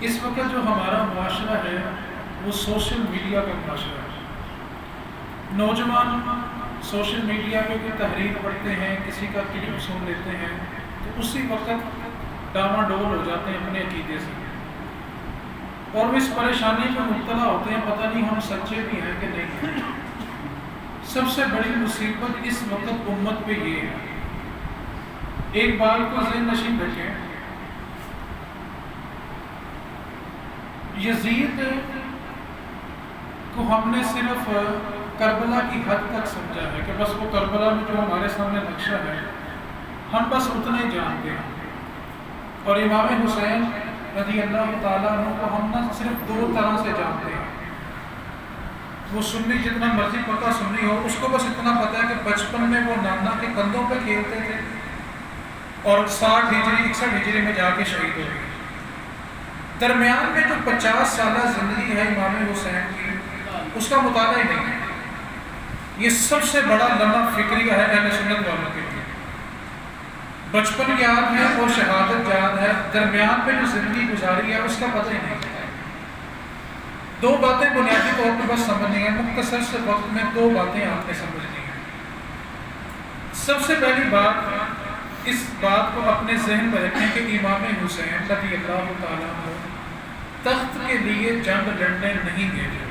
اس وقت جو ہمارا معاشرہ ہے وہ سوشل میڈیا کا معاشرہ ہے۔ نوجوان سوشل میڈیا پہ کوئی تحریر پڑھتے ہیں، کسی کا کلپ سن لیتے ہیں تو اسی وقت ڈاما ڈول ہو جاتے ہیں اپنے عقیدے سے، اور وہ اس پریشانی میں مبتلا ہوتے ہیں، پتہ نہیں ہم سچے بھی ہیں کہ نہیں ہیں۔ سب سے بڑی مصیبت اس وقت امت پہ یہ ہے، ایک بات کو ذہن نشین رکھیں، یزید کو ہم نے صرف کربلا کی حد تک سمجھا ہے کہ بس وہ کربلا میں جو ہمارے سامنے نقشہ ہے ہم بس اتنا ہی جانتے ہیں، اور امام حسین رضی اللہ تعالیٰ عنہ کو ہم نہ صرف دو طرح سے جانتے ہیں۔ وہ سنی جتنا مرضی پکا سنی ہو، اس کو بس اتنا پتا ہے کہ بچپن میں وہ نانا کے کندھوں پہ کھیلتے تھے اور 60 ہجری 61 ہجری میں جا کے شہید ہو گئے۔ درمیان میں جو 50 سالہ زندگی ہے امام حسین کی، اس کا مطالعہ ہی نہیں ہے۔ یہ سب سے بڑا لمحہ فکری ہے اہل سنت والوں کے لیے۔ بچپن یاد ہے اور شہادت یاد ہے، درمیان میں جو زندگی گزاری ہے اس کا پتہ ہی نہیں ہے۔ دو باتیں بنیادی طور پر بس سمجھنی ہے، مختصر سے وقت میں دو باتیں آپ نے سمجھنی ہیں۔ سب سے پہلی بات، اس بات کو اپنے ذہن میں رکھیں کہ امام حسین رضی اللہ تعالیٰ عنہ تخت کے لیے جنگ لڑنے نہیں گئے تھے۔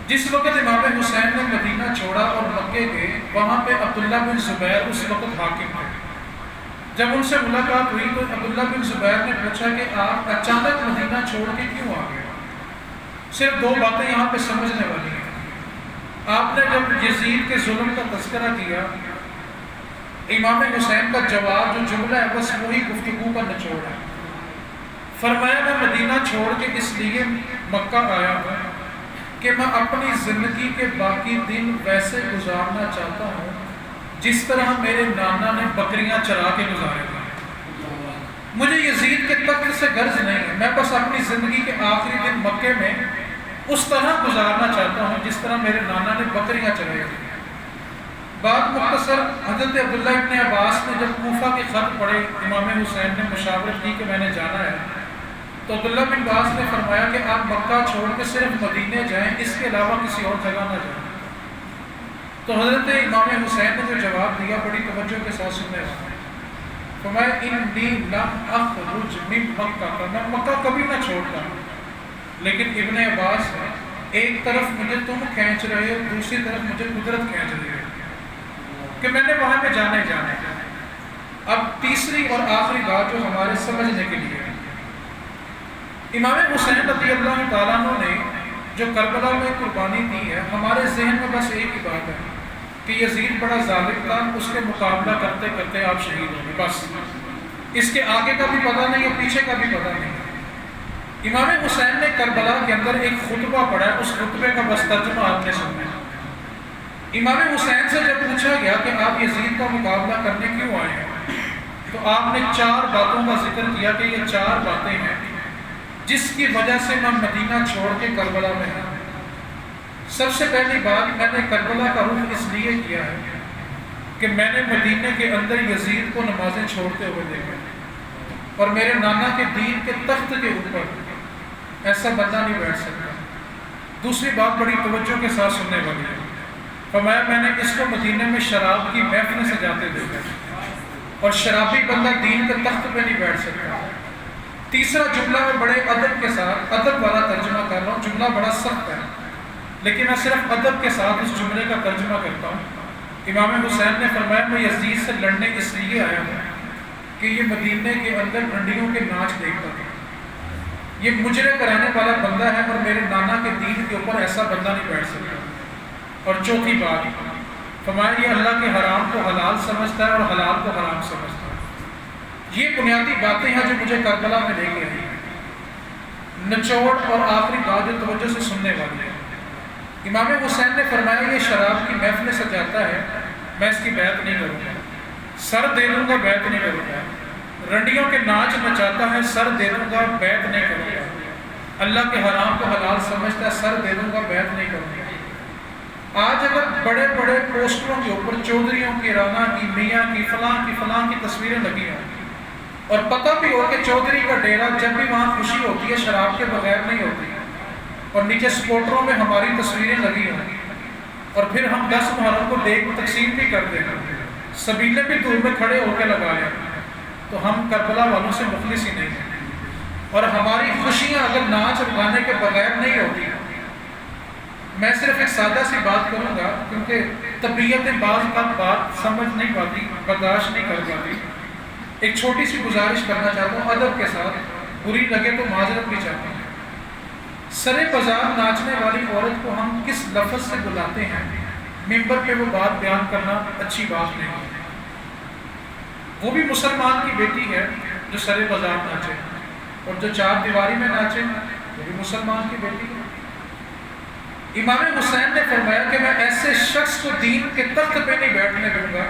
جس وقت امام حسین نے مدینہ چھوڑا اور مکے گئے، وہاں پہ عبداللہ بن زبیر اس وقت حاکم تھے۔ جب ان سے ملاقات ہوئی تو عبداللہ بن زبیر نے پوچھا کہ آپ اچانک مدینہ چھوڑ کے کیوں آ گئے؟ صرف دو باتیں یہاں پہ سمجھنے والی ہیں۔ آپ نے جب یزید کے ظلم کا تذکرہ کیا، امام حسین کا جواب جو جملہ ہے بس وہی گفتگو کا نچوڑ ہے۔ فرمایا میں مدینہ چھوڑ کے اس لیے مکہ آیا ہوں کہ میں اپنی زندگی کے باقی دن ویسے گزارنا چاہتا ہوں جس طرح میرے نانا نے بکریاں چرا کے گزارے تھے۔ مجھے یزید کے تخت سے غرض نہیں ہے، میں بس اپنی زندگی کے آخری دن مکے میں اس طرح گزارنا چاہتا ہوں جس طرح میرے نانا نے بکریاں چرائی تھیں۔ بات مختصر، حضرت عبداللہ ابن عباس نے جب کوفہ کے خط پڑھے، امام حسین نے مشاورت کی کہ میں نے جانا ہے، تو عبداللہ بن عباس نے فرمایا کہ آپ مکہ چھوڑ کے صرف مدینے جائیں، اس کے علاوہ کسی اور جگہ نہ جائیں۔ تو حضرت امام حسین نے جو جواب دیا بڑی توجہ کے ساتھ سننے والے، فرمایا انی لم اخرج من مکہ، میں مکہ کبھی نہ چھوڑتا، لیکن ابن عباس ہے، ایک طرف مجھے تم کھینچ رہے ہو، دوسری طرف مجھے قدرت کھینچ رہی ہے کہ میں نے وہاں پہ جانا ہی جانا ہے۔ اب تیسری اور آخری بات جو ہمارے سمجھنے کے لیے ہے، امام حسین رضی اللہ تعالیٰ عنہ نے جو کربلا میں قربانی دی ہے، ہمارے ذہن میں بس ایک ہی بات ہے کہ یزید بڑا ظالم تھا، اس کے مقابلہ کرتے کرتے آپ شہید ہوں گے، بس اس کے آگے کا بھی پتہ نہیں اور پیچھے کا بھی پتہ نہیں۔ امام حسین نے کربلا کے اندر ایک خطبہ پڑھا ہے، اس خطبے کا بس ترجمہ آپ نے سننا ہے۔ امام حسین سے جب پوچھا گیا کہ آپ یزید کا مقابلہ کرنے کیوں آئے ہیں، تو آپ نے 4 باتوں کا ذکر کیا کہ یہ 4 باتیں ہیں جس کی وجہ سے میں مدینہ چھوڑ کے کربلا میں ہوں۔ سب سے پہلی بات، میں نے کربلا کا رخ اس لیے کیا ہے کہ میں نے مدینہ کے اندر یزید کو نمازیں چھوڑتے ہوئے دیکھا، اور میرے نانا کے دین کے تخت کے اوپر ایسا بندہ نہیں بیٹھ سکتا۔ دوسری بات بڑی توجہ کے ساتھ سننے والی ہے، فرمایا میں نے اس کو مدینہ میں شراب کی محفلیں سجاتے دیکھا، اور شرابی بندہ دین کے تخت پہ نہیں بیٹھ سکتا۔ تیسرا جملہ میں بڑے ادب کے ساتھ، ادب والا ترجمہ کر رہا ہوں، جملہ بڑا سخت ہے لیکن میں صرف ادب کے ساتھ اس جملے کا ترجمہ کرتا ہوں۔ امام حسین نے فرمایا میں یزید سے لڑنے اس لیے آیا ہوں کہ یہ مدینے کے اندر رنڈیوں کے ناچ دیکھتا تھا، یہ مجرے کرانے والا بندہ ہے، اور میرے نانا کے دین کے اوپر ایسا بندہ نہیں بیٹھ سکتا۔ اور چوتھی بات، فرمایا یہ اللہ کے حرام کو حلال سمجھتا ہے اور حلال کو حرام سمجھتا ہے۔ یہ بنیادی باتیں ہیں جو مجھے کربلا میں لے کے آئی ہیں۔ نچوڑ اور آخری بات جو توجہ سے سننے والی ہے، امام حسین نے فرمایا یہ شراب کی محفلیں سجاتا ہے، میں اس کی بیعت نہیں کروں گا، سر دے دوں گا، بیعت نہیں کروں گا۔ رنڈیوں کے ناچ نچاتا ہے، سر دے دوں گا، بیعت نہیں کروں گا۔ اللہ کے حرام کو حلال سمجھتا ہے، سر دے دوں گا، بیعت نہیں کروں گا۔ آج اگر بڑے بڑے پوسٹروں کے اوپر چودھریوں کی، رانا کی، میاں کی، فلاں کی تصویریں لگی ہوں، اور پتہ بھی ہو کہ چودھری کا ڈیرا جب بھی وہاں خوشی ہوتی ہے شراب کے بغیر نہیں ہوتی، اور نیچے سپورٹروں میں ہماری تصویریں لگی ہیں، اور پھر ہم 10 محرم کو دیکھ تقسیم بھی کرتے ہیں، سبیلے بھی دور میں کھڑے ہو کے لگا لیں، تو ہم کربلا والوں سے مخلص ہی نہیں ہیں۔ اور ہماری خوشیاں اگر ناچ اور گانے کے بغیر نہیں ہوتی، میں صرف ایک سادہ سی بات کروں گا کیونکہ طبیعت بعض کا بات سمجھ نہیں پاتی، برداشت نہیں کر پاتی۔ ایک چھوٹی سی گزارش کرنا چاہتا ہوں ادب کے ساتھ، بری لگے تو معذرت بھی چاہتا ہوں۔ سرے بازار ناچنے والی عورت کو ہم کس لفظ سے بلاتے ہیں، ممبر پہ وہ بات بیان کرنا اچھی بات نہیں ہے۔ وہ بھی مسلمان کی بیٹی ہے جو سرے بازار ناچے، اور جو چار دیواری میں ناچے وہ بھی مسلمان کی بیٹی ہے۔ امام حسین نے فرمایا کہ میں ایسے شخص کو دین کے تخت پہ نہیں بیٹھنے دوں گا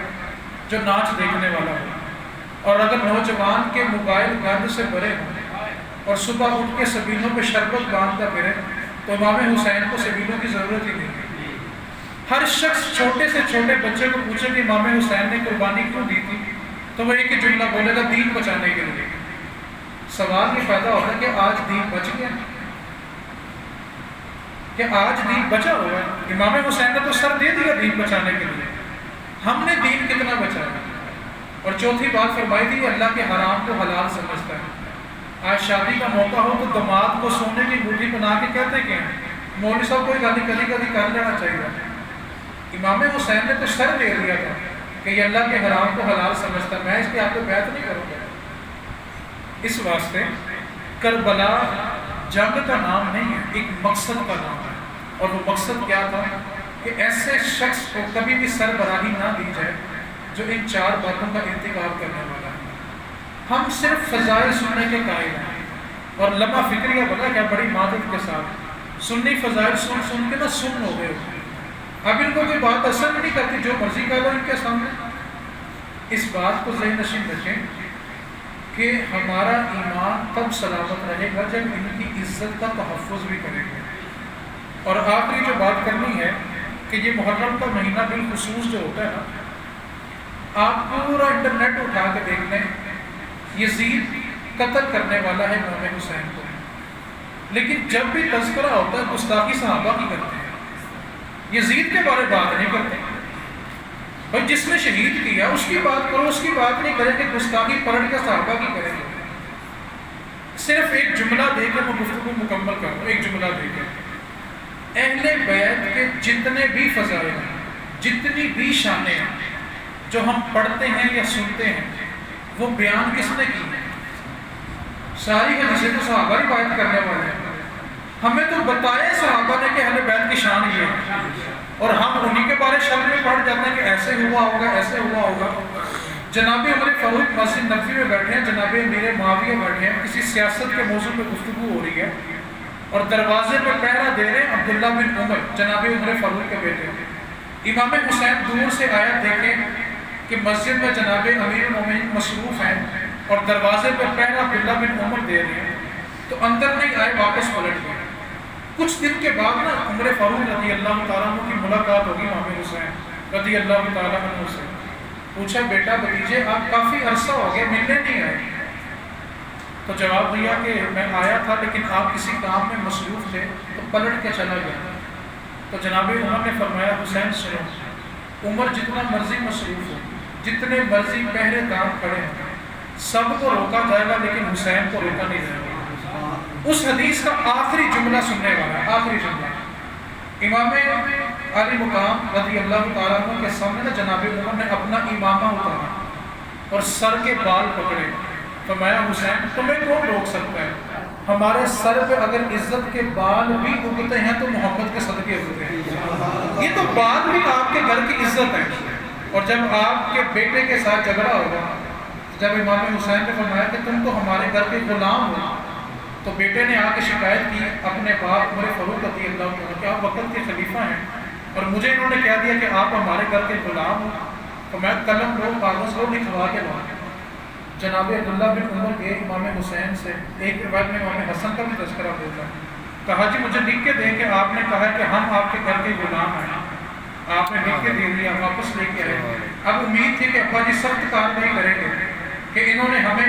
جو ناچ دیکھنے والا ہو، اور اگر نوجوان کے موبائل گند سے بھرے ہوں اور صبح اٹھ کے سبیلوں پہ شربت باندھتا پھرے تو امام حسین کو سبیلوں کی ضرورت ہی نہیں ہے۔ ہر شخص چھوٹے سے چھوٹے بچے کو پوچھے کہ امام حسین نے قربانی کیوں دی تھی تو وہ ایک ہی جملہ بولے گا، دین بچانے کے لیے۔ سوال یہ پیدا ہوتا ہے کہ آج دین بچ گیا، کہ آج دین بچا ہوا ہے؟ امام حسین نے تو سر دے دیا دین بچانے کے لیے، ہم نے دین کتنا بچایا؟ اور چوتھی بات فرمائی تھی، اللہ کے حرام کو حلال سمجھتا ہے۔ آج شادی کا موقع ہو تو دماد کو سونے کی انگوٹھی بنا کے کہتے کہ مولوی صاحب کوئی گالی کبھی کر لینا چاہیے۔ امام حسین نے تو سر دے دیا تھا کہ یہ اللہ کے حرام کو حلال سمجھتا ہے، میں اس کی آپ کو بیعت نہیں کروں گا۔ اس واسطے کربلا جنگ کا نام نہیں ہے، ایک مقصد کا نام ہے، اور وہ مقصد کیا تھا کہ ایسے شخص کو کبھی بھی سربراہی نہ دی جائے جو ان چار باتوں کا ارتکاب کرنے والا ہے۔ ہم صرف فضائل سننے کے قائل ہیں، اور لمحہ فکریہ بتا کیا بڑی مادت کے ساتھ سنی فضائل سن کے نہ سن ہو گئے ہوتے ہیں۔ اب ان کو کوئی بات اثر نہیں کرتی، جو مرضی کہہ لو ان کے سامنے۔ اس بات کو ذہن نشین رکھیں کہ ہمارا ایمان تب سلامت رہے گا جب ان کی عزت کا تحفظ بھی کریں گے۔ اور آخری جو بات کرنی ہے کہ یہ محرم کا مہینہ بالخصوص جو ہوتا ہے نا، آپ پورا انٹرنیٹ اٹھا کے دیکھ لیں، یزید قتل کرنے والا ہے امام حسین کو، لیکن جب بھی تذکرہ ہوتا ہے گستاخی صحابہ کی کرتے ہیں، یزید کے بارے بات نہیں کرتے۔ بھائی جس نے شہید کیا اس کی بات کرو، اس کی بات نہیں کریں کہ گستاخی پلٹ کے صحابہ کی کریں گے۔ صرف ایک جملہ دے کے میں گفتگو مکمل کر دوں، ایک جملہ دے کے، اہل بیت کے جتنے بھی فضائل ہیں، جتنی بھی شانیں ہیں جو ہم پڑھتے ہیں یا سنتے ہیں، وہ بیان کس نے کی ہے؟ ساری حدیثیں تو صحابہ روایت کرنے والے ہیں۔ ہمیں تو بتایا صحابہ نے کہ اہل بیت کی شان یہ ہے، اور ہم انہی کے بارے شرح میں پڑھ جاتے ہیں کہ ایسے ہوا ہوگا، ایسے ہوا ہوگا۔ جناب عمر فاروق مسجد نبوی میں بیٹھے ہیں، جناب امیر معاویہ بیٹھے ہیں، کسی سیاست کے موضوع پہ گفتگو ہو رہی ہے، اور دروازے پہ پہرا دے رہے ہیں عبداللہ بن عمر، جناب عمر فاروق کے بیٹے۔ امام حسین دور سے آیت دیکھیں کہ مسجد میں جناب امیر المومنین مصروف ہیں اور دروازے پہ پہرا عبداللہ بن عمر دے رہے ہیں، تو اندر نہیں آئے، واپس پلٹ گئے۔ کچھ دن کے بعد نا عمر فاروق رضی اللہ تعالیٰ عنہ کی ملاقات ہوگی امام حسین رضی اللہ تعالیٰ عنہ سے۔ پوچھا بیٹا بھتیجے آپ کافی عرصہ ہو گیا ملنے نہیں آئے؟ تو جواب دیا کہ میں آیا تھا لیکن آپ کسی کام میں مصروف تھے تو پلٹ کے چلا گیا۔ تو جناب عمر نے فرمایا حسین سنو، عمر جتنا مرضی مصروف ہو، جتنے مرضی پہرے دار کھڑے ہیں، سب کو روکا جائے گا لیکن حسین کو روکا نہیں جائے گا۔ اس حدیث کا آخری جملہ سننے والا ہے، آخری جملہ امام علی مقام رضی اللہ تعالیٰ عنہ کے سامنے نا جناب عمر نے اپنا امامہ اتارا اور سر کے بال پکڑے، فرمایا حسین تمہیں کون روک سکتا ہے؟ ہمارے سر پہ اگر عزت کے بال بھی اگتے ہیں تو محبت کے صدقے اگتے ہیں، یہ تو بال بھی آپ کے گھر کی عزت ہے۔ اور جب آپ کے بیٹے کے ساتھ جھگڑا ہوگا، جب امام حسین نے فرمایا کہ تم تو ہمارے گھر کے غلام ہو، تو بیٹے نے آ کے شکایت کی اپنے باپ عمر فاروق رضی اللہ عنہ کہ آپ وقت کے خلیفہ ہیں اور مجھے انہوں نے کہہ دیا کہ آپ ہمارے گھر کے غلام ہو، تو میں قلم لو کاغذ لو لکھوا کے لاؤں۔ جناب عبداللہ بن عمر گئے امام حسین سے، ایک روایت میں امام حسن کا بھی تذکرہ ہوتا ہے، کہا جی مجھے لکھ کے دیں کہ آپ نے کہا کہ ہم آپ کے گھر کے غلام ہیں، آپ نے لکھ کے دے دیا، واپس لے کے آئے۔ اب امید تھی کہ ابا جی سخت کارروائی کریں گے کہ انہوں نے ہمیں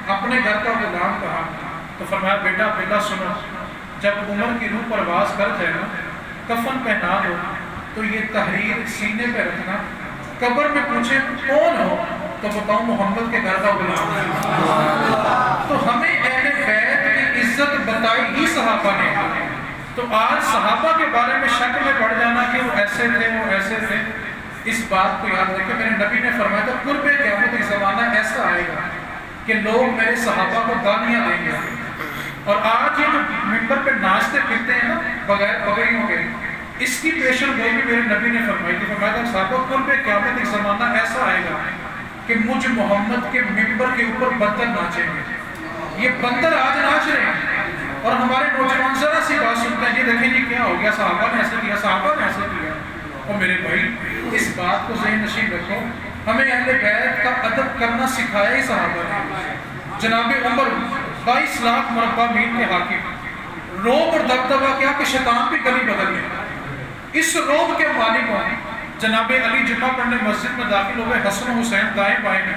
اپنے گھر کا غلام کہا تو فرمایا بیٹا عبداللہ سنو، جب عمر کی روح پرواز کر جائے نا کفن پہنا دو تو یہ تحریر سینے پہ رکھنا، قبر میں پوچھے کون ہو تو بتاؤں محمد کے گھر کا غلام ہے۔ تو ہمیں اہل بیت کی عزت بتائی ہی صحابہ نے، تو آج صحابہ کے بارے میں شک میں پڑ جانا کہ وہ ایسے تھے وہ ایسے تھے، اس بات کو یاد رکھیں میرے نبی نے فرمایا تھا قرب قیامت ایک زمانہ ایسا آئے گا کہ لوگ میرے صحابہ کو گالیاں دیں گے، اور آج یہ جو ممبر پہ ناچتے پھرتے ہیں نا بغیر پگڑیوں کے، اس کی پیشن گوئی بھی میرے نبی نے فرمائی تھی، فرمایا تھا صحابہ قرب قیامت ایک زمانہ ایسا آئے گا کہ مجھ محمد کے ممبر کے اوپر بندر ناچیں گے۔ یہ بندر آج ناچ رہے ہیں اور ہمارے نوجوان ذرا سی بات سنتے ہیں، یہ دیکھیں یہ کیا ہو گیا، صحابہ نے ایسے کیا، صحابہ نے ایسے کیا۔ اور میرے بھائی اس بات کو ذہن نشین رکھو، ہمیں اہل بیت کا ادب کرنا سکھایا ہی صحابہ نے۔ جناب عمر 22 لاکھ مربع میل کے حاکم، روب اور دبدبہ کیا کہ شیطان بھی گلی بدل گیا۔ اس روب کے مالک ہوں جناب علی جمعہ پڑھنے مسجد میں داخل ہوئے، حسن و حسین دائیں بائیں ہیں،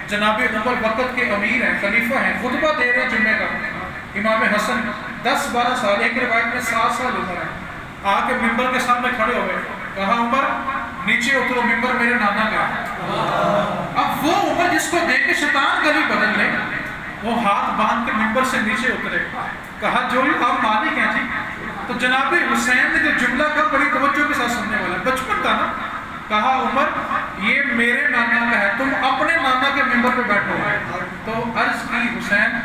جناب عمر وقت کے امیر ہیں، خلیفہ ہیں، خطبہ دے رہے ہیں جمعے کا۔ امام حسن 10-12 سال، ایک روایت میں 7 سال عمر ہے، آ کے ممبر کے سامنے کھڑے ہوئے، کہا عمر نیچے اترو، ممبر میرے نانا کا۔ اب وہ عمر جس کو دیکھ کے شیطان گلی بدل لے، وہ ہاتھ باندھ کے ممبر سے نیچے اترے، کہا جو آپ مالک ہیں جی۔ تو جناب حسین نے جو جملہ کہا بڑی توجہ کے ساتھ سننے والا، بچپن تھا نا، کہا عمر یہ میرے نانا کا ہے، تم اپنے نانا کے ممبر پہ بیٹھو۔ تو عرض کی حسین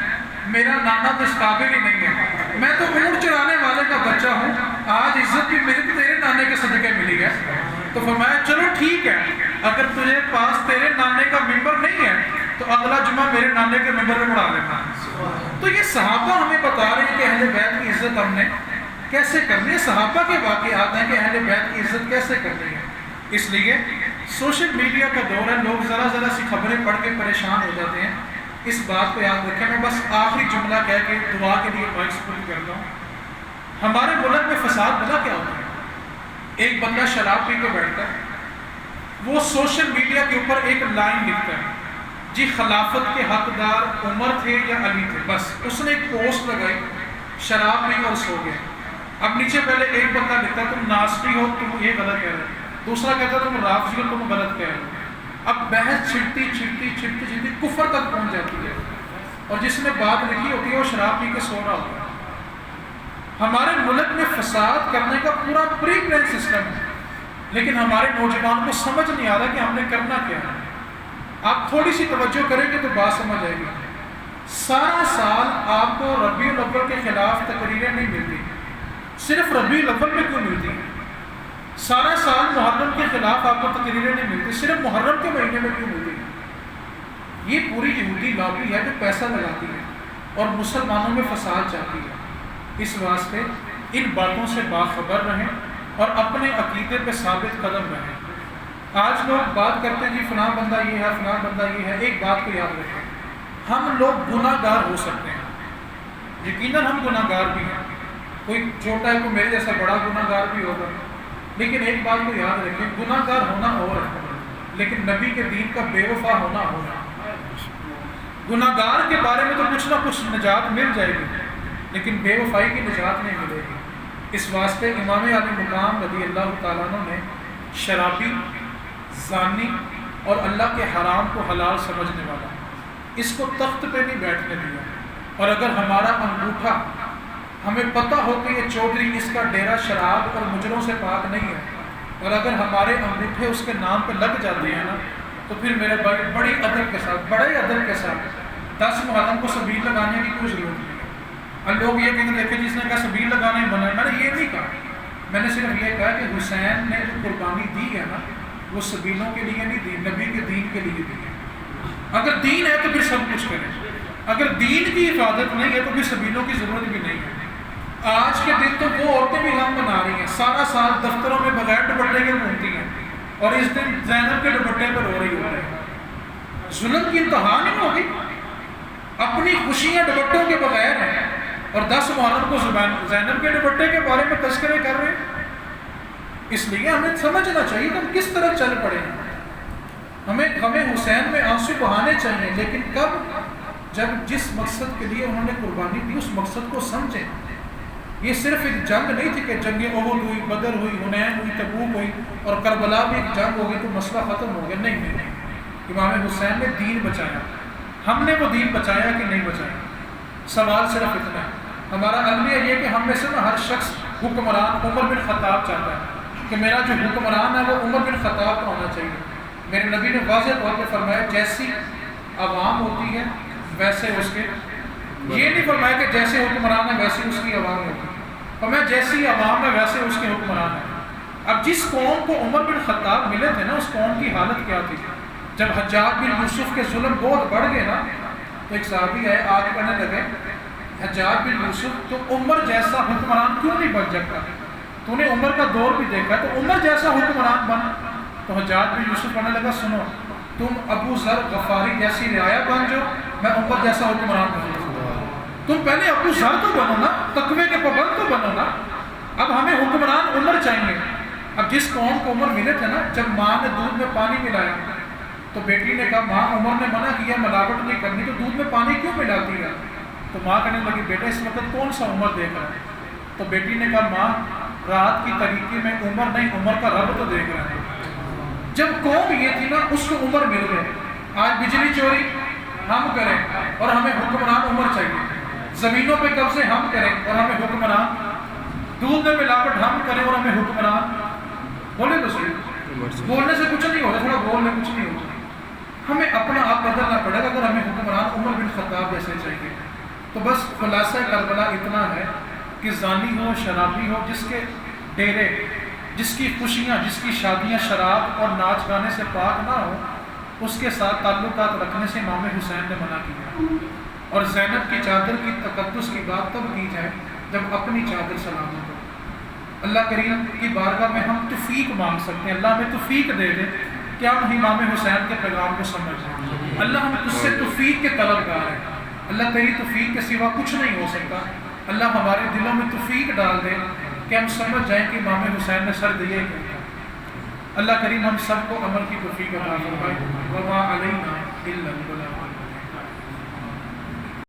میرا نانا تو اس قابل ہی نہیں ہے، میں تو اونٹ چرانے والے کا بچہ ہوں، آج عزت بھی میری تیرے نانے کے صدقے ملی ہے۔ تو فرمایا چلو ٹھیک ہے، اگر تجھے پاس تیرے نانے کا ممبر نہیں ہے تو اگلا جمعہ میرے نانے کے ممبر پہ پڑھا لینا۔ تو یہ صحابہ ہمیں بتا رہے ہیں کہ اہل بیت کی عزت ہم نے کیسے کرنی ہے، صحابہ کے واقعات ہیں کہ اہل بیت کی عزت کیسے کرنی ہے۔ اس لیے سوشل میڈیا کا دور ہے، لوگ ذرا سی خبریں پڑھ کے پریشان ہو جاتے ہیں، اس بات کو یاد رکھیں۔ میں بس آخری جملہ کہہ کے دعا کے لیے مائک سپورٹ کرتا ہوں۔ ہمارے ملک میں فساد بلا کیا ہوتا ہے، ایک بندہ شراب پی کے بیٹھتا ہے، وہ سوشل میڈیا کے اوپر ایک لائن لکھتا ہے، جی خلافت کے حقدار عمر تھے یا علی تھے، بس اس نے ایک پوسٹ لگائی، شراب پی اور سو گیا۔ اب نیچے پہلے ایک بندہ لکھتا ہے تم ناصری ہو، تم یہ غلط کہہ رہے ہو، دوسرا کہتا ہے تم رافضی ہو، تم غلط کہہ رہے ہو۔ اب بحث چھڑتی کفر تک پہنچ جاتی ہے، اور جس نے بات لکھی ہوتی ہے وہ شراب پی کے سو رہا ہوتا ہے۔ ہمارے ملک میں فساد کرنے کا پورا پری پلان سسٹم ہے، لیکن ہمارے نوجوان کو سمجھ نہیں آ رہا کہ ہم نے کرنا کیا ہے۔ آپ تھوڑی سی توجہ کریں گے تو بات سمجھ آئے گی۔ سارا سال آپ کو ربیع الاول کے خلاف تقریریں نہیں ملتی، صرف ربیع الاول میں کیوں ملتی ہیں؟ سارا سال محرم کے خلاف آپ کو تقریریں نہیں ملتی، صرف محرم کے مہینے میں کیوں ملتی ہیں؟ یہ پوری یہودی لابی ہے جو پیسہ لگاتی ہے اور مسلمانوں میں فساد چاہتی ہے۔ اس واسطے ان باتوں سے باخبر رہیں اور اپنے عقیدے پہ ثابت قدم رہیں۔ آج لوگ بات کرتے ہیں جی فلاں بندہ یہ ہے، فلاں بندہ یہ ہے۔ ایک بات کو یاد رکھیں، ہم لوگ گناہ گار ہو سکتے ہیں، یقیناً ہم گناہ گار بھی ہیں، کوئی چھوٹا ہے کوئی میرے جیسا بڑا گناہ گار بھی ہوگا، لیکن ایک بات کو یاد رکھیں، گناہ گار ہونا اور ہے لیکن نبی کے دین کا بے وفا ہونا اور ہے۔ گناہ گار کے بارے میں تو کچھ نہ کچھ نجات مل جائے گی، لیکن بے وفائی کی نجات نہیں ملے گی۔ اس واسطے امام علی مقام رضی اللہ تعالیٰ عنہ نے شرابی، زانی اور اللہ کے حرام کو حلال سمجھنے والا اس کو تخت پہ نہیں بیٹھنے دیا، اور اگر ہمارا انگوٹھا ہمیں پتہ ہو کہ یہ چودھری اس کا ڈیرا شراب اور مجروں سے پاک نہیں ہے، اور اگر ہمارے انگوٹھے اس کے نام پہ لگ جاتے ہیں نا، تو پھر میرے بھائی بڑے ادب کے ساتھ 10 محرم کو سبیل لگانے کی کوئی ضرورت نہیں ہے۔ اب لوگ یہ کہیں دیکھیں جس نے کہا سبیل لگانا ہی منع ہے، میں نے یہ نہیں کہا، میں نے صرف یہ کہا کہ حسین نے جو قربانی دی ہے نا وہ سبیلوں کے لیے نہیں دی، نبی کے دین کے لیے دی ہے۔ اگر دین ہے تو پھر سب کچھ کریں، اگر دین کی حفاظت نہیں ہے تو پھر سبیلوں کی ضرورت بھی نہیں ہے۔ آج کے دن تو وہ عورتیں بھی غم منا رہی ہیں، سارا سال دفتروں میں بغیر دوپٹے کے گھومتی ہیں، اور اس دن زینب کے دوپٹے پر رو رہی ہوتی ہیں۔ ظلم کی انتہا نہیں ہوگی، اپنی خوشیاں دوپٹوں کے بغیر ہیں، اور 10 محرم کو زینب کے دوپٹے کے بارے میں تذکرے کر رہے ہیں۔ اس لیے ہمیں سمجھنا چاہیے کہ ہم کس طرح چل پڑے ہیں۔ ہمیں حسین میں آنسو بہانے چاہیے، لیکن کب؟ جب جس مقصد کے لیے انہوں نے قربانی دی اس مقصد کو سمجھیں. یہ صرف ایک جنگ نہیں تھی کہ جنگ احد ہوئی، بدر ہوئی، حنین ہوئی، تبوک ہوئی اور کربلا میں ایک جنگ ہو گئی تو مسئلہ ختم ہو گیا. نہیں. امام حسین نے دین بچایا. ہم نے وہ دین بچایا کہ نہیں بچایا؟ سوال صرف اتنا ہے. ہمارا المیہ یہ کہ ہم میں سے ہر شخص حکمران عمر بن خطاب چاہتا ہے کہ میرا جو حکمران ہے وہ عمر بن خطاب کا ہونا چاہیے. میرے نبی نے واضح طور پہ فرمایا جیسی عوام ہوتی ہے ویسے اس کے، یہ نہیں فرمایا کہ جیسے حکمران ہے ویسے اس کی عوام ہوتی ہے، فرمایا جیسی عوام ہے ویسے اس کے حکمران ہے. اب جس قوم کو عمر بن خطاب ملے تھے نا، اس قوم کی حالت کیا تھی؟ جب حجاج بن یوسف کے ظلم بہت بڑھ گئے نا تو ایک صحابی آئے آگے کہنے لگے حجاج بن یوسف تو عمر جیسا حکمران کیوں نہیں بن سکتا؟ تو نے عمر کا دور بھی دیکھا تو عمر جیسا حکمران بن. تو حجاج بن یوسف کہنے لگا سنو، تم ابو ذر غفاری جیسی رعایا بن جاؤ، میں عمر جیسا حکمران بن جاؤں. تم پہلے ابو ذر تو بنو نا، تقوی کے پابند تو بنو نا. اب ہمیں حکمران عمر چاہیے. اب جس قوم کو عمر ملے تھے نا، جب ماں نے دودھ میں پانی ملایا تو بیٹی نے کہا ماں عمر نے منع کیا ملاوٹ نہیں کرنی تو دودھ میں پانی کیوں ملاتی ہے؟ تو ماں کہنے لگی بیٹا اس وقت کون سا عمر دیکھ رہا ہے؟ تو بیٹی نے کہا ماں رات کی طریقے میں عمر نہیں، عمر کا رب تو دیکھ رہے ہیں. جب قوم یہ تھی نا اس کو عمر مل گئے. آج بجلی چوری ہم کریں اور ہمیں حکمران عمر چاہیے، زمینوں پہ قبضے ہم کریں اور ہمیں حکمران، دودھ میں ملاوٹ ہم کریں اور ہمیں حکمران. بولے تو صحیح، بولنے سے کچھ نہیں ہوگا، تھوڑا بولنے کچھ نہیں ہوگا. ہمیں اپنا آپ بدلنا پڑے گا اگر ہمیں حکمران عمر بن خطاب جیسے چاہیے. تو بس خلاصہ کربلا اتنا ہے کہ زانی ہو، شرابی ہو، جس کے ڈیرے، جس کی خوشیاں، جس کی شادیاں شراب اور ناچ گانے سے پاک نہ ہو، اس کے ساتھ تعلقات رکھنے سے امام حسین نے منع کیا. اور زینب کی چادر کی تقدس کی بات تب کی جائے جب اپنی چادر سلامت ہو. اللہ کریم کی بارگاہ میں ہم توفیق مانگ سکتے ہیں، اللہ ہمیں توفیق دے دے کہ ہم امام حسین کے پیغام کو سمجھ جائیں. اللہ ہم تجھ سے توفیق کے طلبگار ہیں. اللہ تیری توفیق کے سوا کچھ نہیں ہو سکتا. اللہ ہمارے دلوں میں توفیق ڈال دے کہ ہم سمجھ جائیں کہ امام حسین نے سر دیے کیا. اللہ کریم ہم سب کو عمل کی توفیق عطا فرمائے. وما علینا الا البلاغ.